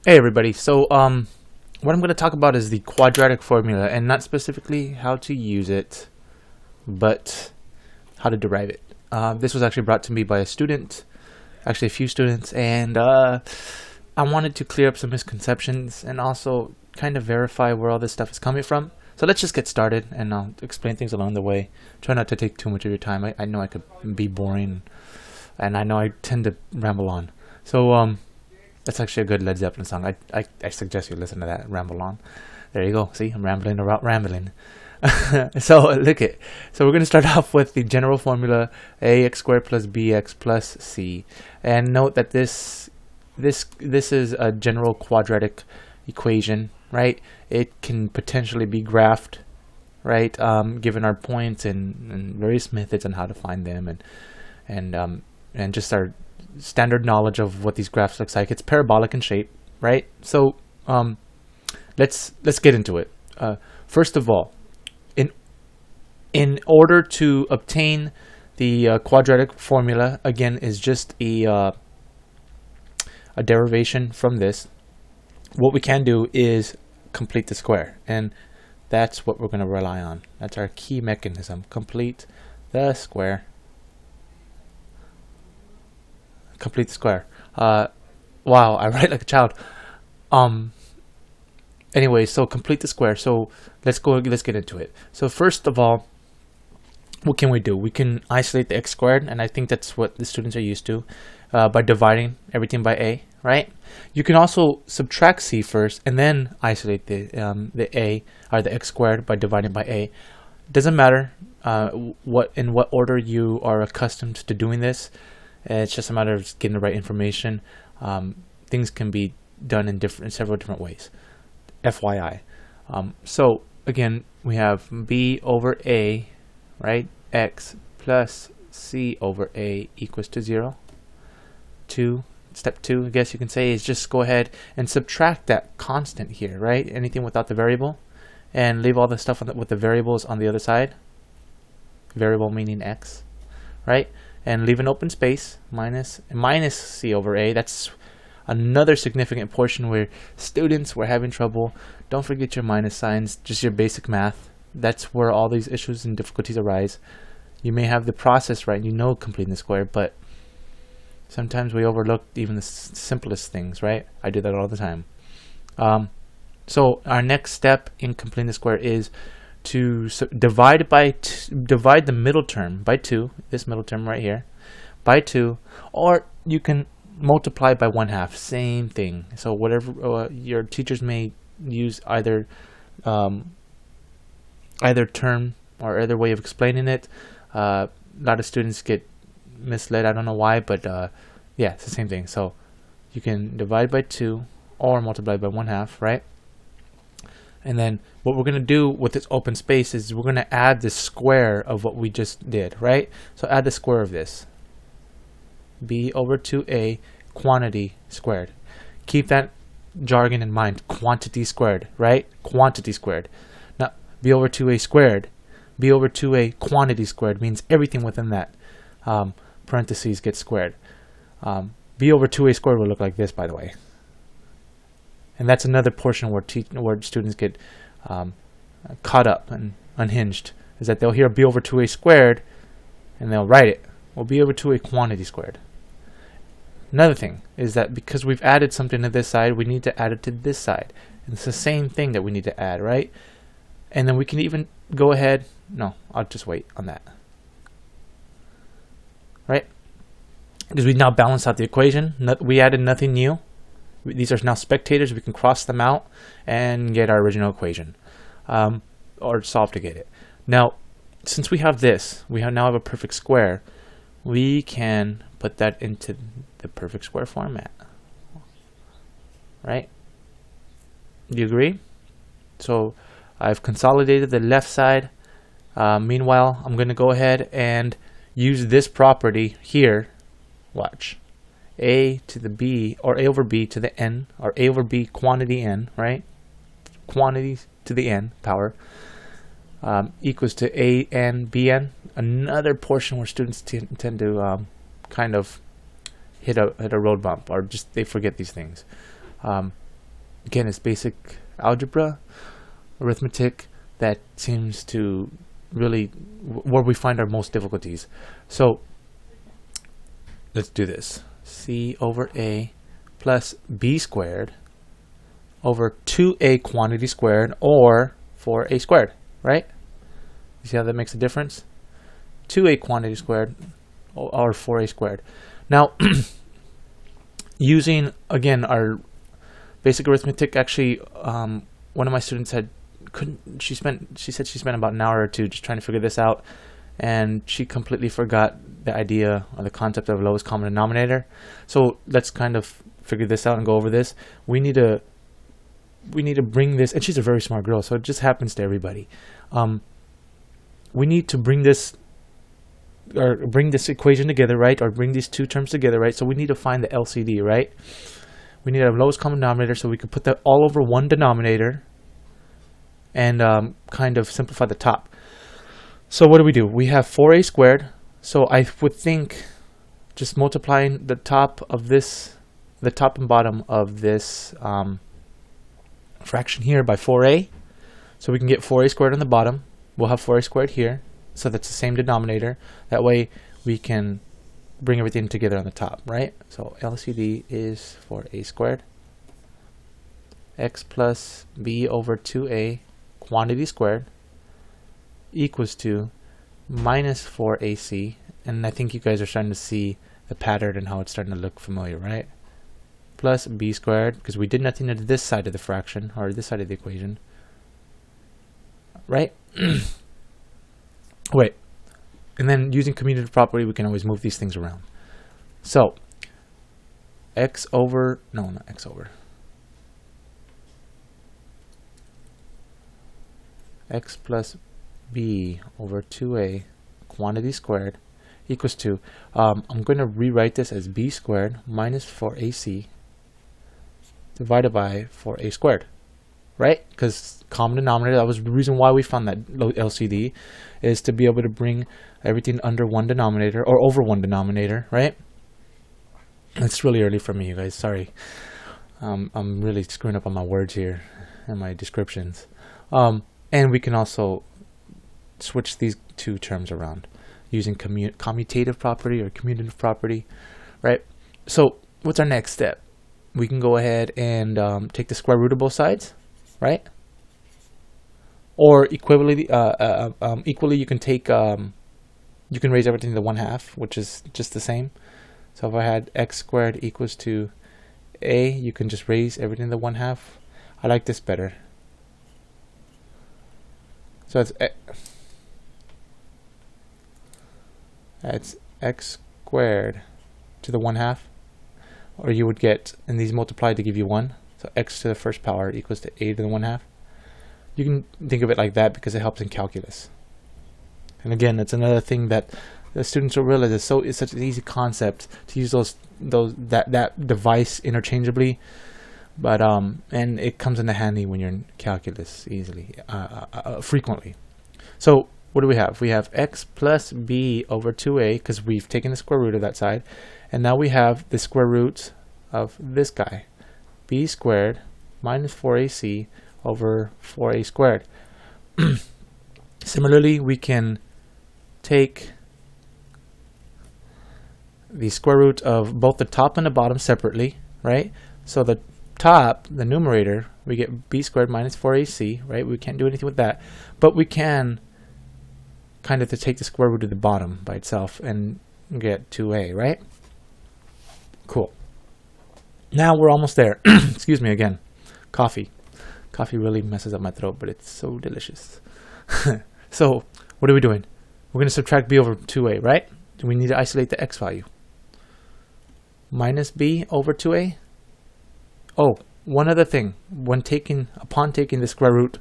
Hey everybody. What I'm going to talk about is the quadratic formula, and not specifically how to use it, but how to derive it. This was actually brought to me by a student, actually a few students, and I wanted to clear up some misconceptions and also kind of verify where all this stuff is coming from. So let's just get started, and I'll explain things along the way. Try not to take too much of your time. I know I could be boring, and I know I tend to ramble on. That's actually a good Led Zeppelin song. I suggest you listen to that. Ramble on. There you go. See, I'm rambling about rambling. So look it. So we're going to start off with the general formula: ax squared plus bx plus c. And note that this is a general quadratic equation, right? It can potentially be graphed, right? Given our points and various methods on how to find them, and just our standard knowledge of what these graphs looks like. It's parabolic in shape, right? So let's get into it. First of all, in order to obtain the quadratic formula, again, is just a derivation from this. What we can do is complete the square, and that's what we're going to rely on. That's our key mechanism. Complete the square. Complete the square. Wow, I write like a child. Anyway, so complete the square. So let's get into it. So first of all, what can we do? We can isolate the x squared, and I think that's what the students are used to, by dividing everything by a, right? You can also subtract c first and then isolate the a, or the x squared, by dividing by a. Doesn't matter in what order you are accustomed to doing this. It's just a matter of getting the right information. Things can be done in several different ways. FYI. So again, we have b over a, right? X plus c over a equals to 0. Step 2, I guess you can say, is just go ahead and subtract that constant here, right? Anything without the variable, and leave all the stuff with the variables on the other side. Variable meaning x, right? And leave an open space, minus c over a. That's another significant portion where students were having trouble. Don't forget your minus signs, just your basic math. That's where all these issues and difficulties arise. You may have the process right, completing the square, but sometimes we overlook even the simplest things, right? I do that all the time. So our next step in completing the square is to divide the middle term by 2, this middle term right here, by 2, or you can multiply by 1/2, same thing. So whatever your teachers may use, either term or either way of explaining it. A lot of students get misled, I don't know why, but yeah, it's the same thing. So you can divide by 2 or multiply by 1/2, right? And then what we're going to do with this open space is we're going to add the square of what we just did, right? So add the square of this. B over 2a quantity squared. Keep that jargon in mind. Quantity squared, right? Quantity squared. Now, b over 2a squared. B over 2a quantity squared means everything within that parentheses gets squared. B over 2a squared will look like this, by the way. And that's another portion where students get caught up and unhinged, is that they'll hear b over 2a squared and they'll write it. Well, b over 2a quantity squared. Another thing is that because we've added something to this side, we need to add it to this side. And it's the same thing that we need to add, right? And then we can even go ahead. No, I'll just wait on that. Right? Because we now balance out the equation. We added nothing new. These are now spectators. We can cross them out and get our original equation, or solve to get it. Now, since we have this, now have a perfect square. We can put that into the perfect square format, right? Do you agree? So I've consolidated the left side. Meanwhile, I'm going to go ahead and use this property here. Watch. A to the b, or a over b to the n, or a over b quantity n, right? Quantities to the n power equals to a n bn. Another portion where students tend to kind of hit a road bump, or just they forget these things. again, it's basic algebra, arithmetic, that seems to really where we find our most difficulties. So let's do this. C over A plus B squared over 2A quantity squared, or 4A squared, right? You see how that makes a difference? 2A quantity squared or 4A squared. Now, using, again, our basic arithmetic, actually, one of my students she said she spent about an hour or two just trying to figure this out, and she completely forgot the idea or the concept of lowest common denominator. So let's kind of figure this out and go over this. We need to bring this, and she's a very smart girl, so it just happens to everybody. We need to bring this equation together, right? Or bring these two terms together, right? So we need to find the LCD, right? We need a lowest common denominator, so we can put that all over one denominator and kind of simplify the top. So what do? We have 4A squared. So I would think just multiplying the top and bottom of this fraction here by 4A. So we can get 4A squared on the bottom. We'll have 4A squared here. So that's the same denominator. That way we can bring everything together on the top, right? So LCD is 4A squared. X plus B over 2A quantity squared equals to minus 4AC. And I think you guys are starting to see the pattern and how it's starting to look familiar, right? Plus B squared, because we did nothing to this side of the fraction, or this side of the equation, right? Wait. And then using commutative property, we can always move these things around. So X over, no, not X over. X plus B over 2A quantity squared equals to, I'm going to rewrite this as B squared minus 4AC divided by 4A squared, right? Because common denominator, that was the reason why we found that LCD, is to be able to bring everything under one denominator, or over one denominator, right? It's really early for me, you guys, sorry. I'm really screwing up on my words here and my descriptions. And we can also switch these two terms around using commutative property or commutative property, right? So what's our next step? We can go ahead and take the square root of both sides, right? Or equally, you can take, you can raise everything to the 1/2, which is just the same. So if I had x squared equals to a, you can just raise everything to the 1/2. I like this better. So it's x squared to the 1/2, or you would get, and these multiply to give you 1. So x to the first power equals to a to the 1/2. You can think of it like that because it helps in calculus. And again, it's another thing that the students will realize it's such an easy concept to use that device interchangeably, but and it comes into handy when you're in calculus easily, frequently. So what do we have? We have x plus b over 2a, because we've taken the square root of that side, and now we have the square root of this guy, b squared minus 4ac over 4a squared. Similarly, we can take the square root of both the top and the bottom separately, right? So the top, the numerator, we get b squared minus 4ac, right? We can't do anything with that, but we can kind of to take the square root of the bottom by itself and get 2a, right? Cool. Now we're almost there. Excuse me again. Coffee really messes up my throat, but it's so delicious. So what are we doing? We're going to subtract b over 2a, right? We need to isolate the x value. Minus b over 2a. Oh, one other thing. Upon taking the square root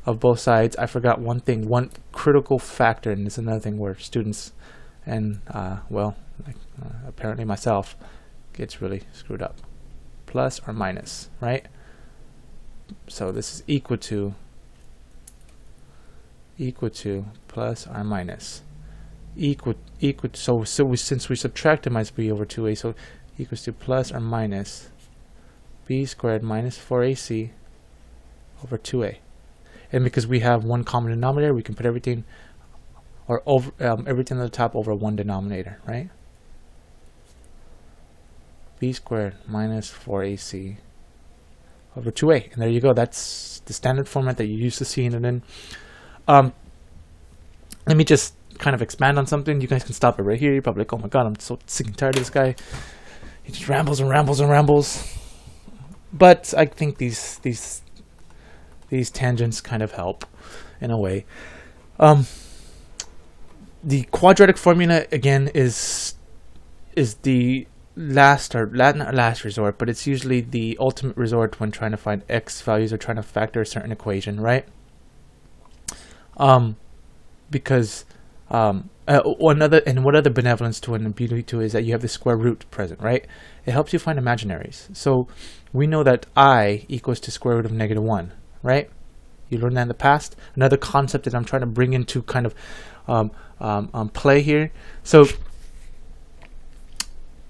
of both sides, I forgot one thing, one critical factor, and it's another thing where students and apparently myself gets really screwed up. Plus or minus, right? So this is equal to plus or minus since we subtracted minus b over 2a, so equals to plus or minus b squared minus 4ac over 2a. And because we have one common denominator, we can put everything or over everything on the top over one denominator, right? b squared minus 4ac over 2a. And there you go. That's the standard format that you used to see. And then let me just kind of expand on something. You guys can stop it right here. You're probably like, oh my god, I'm so sick and tired of this guy. He just rambles and rambles and rambles. But I think these tangents kind of help in a way. The quadratic formula again is the last not last resort, but it's usually the ultimate resort when trying to find x values or trying to factor a certain equation, right? Because what other benevolence to it and beauty to it is that you have the square root present, right? It helps you find imaginaries. So we know that I equals to square root of -1, right? You learned that in the past. Another concept that I'm trying to bring into kind of play here. So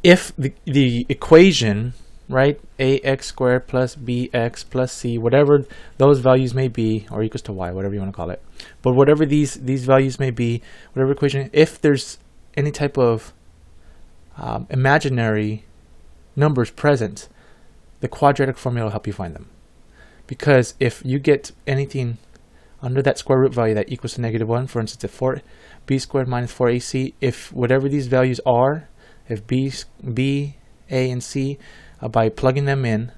if the equation, right, ax squared plus bx plus c, whatever those values may be, or equals to y, whatever you want to call it, but whatever these values may be, whatever equation, if there's any type of imaginary numbers present, the quadratic formula will help you find them. Because if you get anything under that square root value that equals to -1, for instance, if b squared minus 4ac, if whatever these values are, if b, a, and c, by plugging them in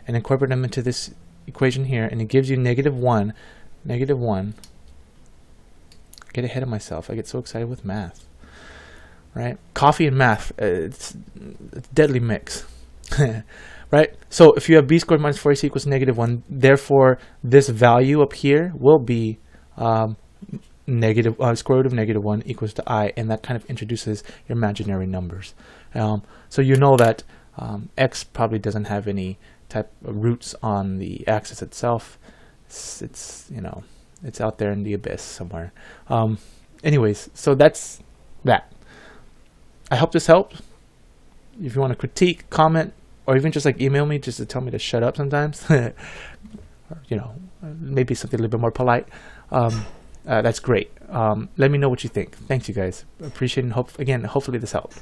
and incorporating them into this equation here, and it gives you -1, get ahead of myself. I get so excited with math, right? Coffee and math, it's a deadly mix. Right? So if you have b squared minus 4ac equals -1, therefore this value up here will be square root of -1 equals to I, and that kind of introduces your imaginary numbers. So you know that x probably doesn't have any type of roots on the axis itself. It's you know, it's out there in the abyss somewhere. Anyways, so that's that. I hope this helped. If you want to critique, comment, or even just like email me just to tell me to shut up sometimes, you know, maybe something a little bit more polite, that's great. Let me know what you think. Thanks, you guys. Appreciate it. And hopefully this helped.